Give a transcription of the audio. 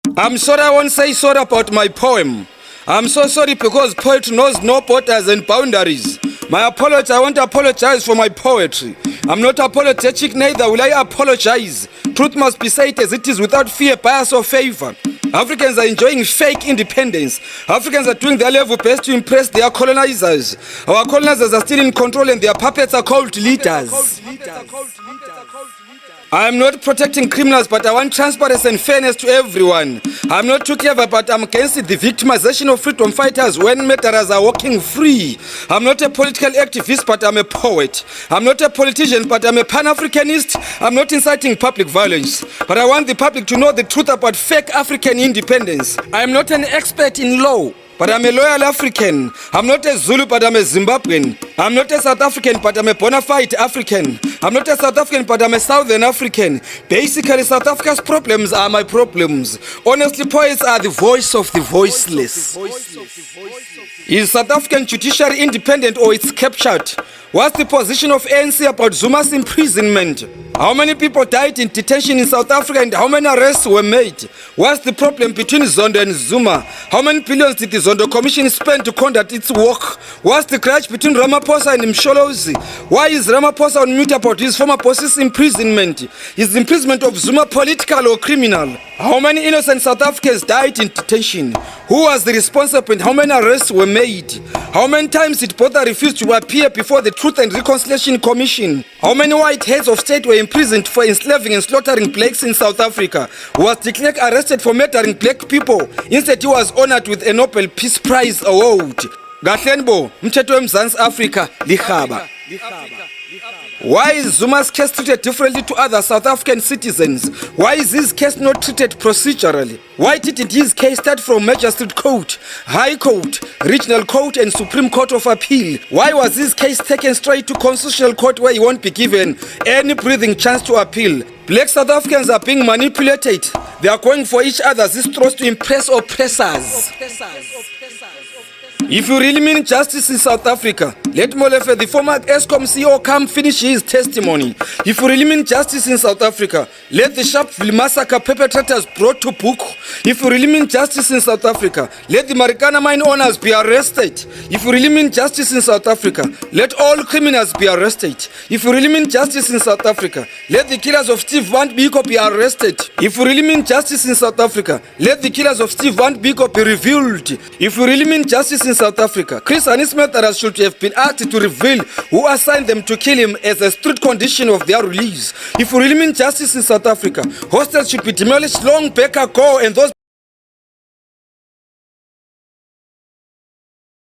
I'm sorry, I won't say sorry about my poem. I'm so sorry because poetry knows no borders and boundaries. My apology, I won't apologize for my poetry. I'm not apologetic, neither will I apologize. Truth must be said as it is without fear, bias or favor. Africans are enjoying fake independence. Africans are doing their level best to impress their colonizers. Our colonizers are still in control and their puppets are called leaders. I am not protecting criminals, but I want transparency and fairness to everyone. I'm not too clever, but I'm against the victimization of freedom fighters when murderers are walking free. I'm not a political activist, but I'm a poet. I'm not a politician, but I'm a Pan-Africanist. I'm not inciting public violence, but I want the public to know the truth about fake African independence. I am not an expert in law, but I'm a loyal African. I'm not a Zulu, but I'm a Zimbabwean. I'm not a South African, but I'm a bona fide African. I'm not a South African, but I'm a Southern African. Basically, South Africa's problems are my problems. Honestly, poets are the voice of the voiceless. Is South African judiciary independent or it's captured? What's the position of ANC about Zuma's imprisonment? How many people died in detention in South Africa and how many arrests were made? What's the problem between Zondo and Zuma? How many billions did the Zondo Commission spend to conduct its work? What's the grudge between Ramaphosa and Msholozi? Why is Ramaphosa on mute about his former boss's imprisonment? Is the imprisonment of Zuma political or criminal? How many innocent South Africans died in detention? Who was the responsible and how many arrests were made? How many times did Botha refuse to appear before the Truth and Reconciliation Commission? How many white heads of state were imprisoned for enslaving and slaughtering blacks in South Africa? Was de Klerk arrested for murdering black people? Instead, he was honored with a Nobel Peace Prize award. Gahlenbo, mthetho weMzansi Africa, likhaba. Why is Zuma's case treated differently to other South African citizens? Why is his case not treated procedurally? Why didn't his case start from Magistrate Court, High Court, Regional Court and Supreme Court of Appeal? Why was his case taken straight to Constitutional Court where he won't be given any breathing chance to appeal? Black South Africans are being manipulated. They are going for each other's throats to impress oppressors. If you really mean justice in South Africa, let Molefe, the former ESCOM CEO, come finish his testimony. If you really mean justice in South Africa, let the Sharpeville massacre perpetrators brought to book. If you really mean justice in South Africa, let the Marikana mine owners be arrested. If you really mean justice in South Africa, let all criminals be arrested. If you really mean justice in South Africa, let the killers of Steve Van Biko be arrested. If you really mean justice in South Africa, let the killers of Steve Van Biko be revealed. If you really mean justice in South Africa, Chris and his murderers should have been asked to reveal who assigned them to kill him as a strict condition of their release. If you really mean justice in South Africa, hostels should be demolished long back ago and those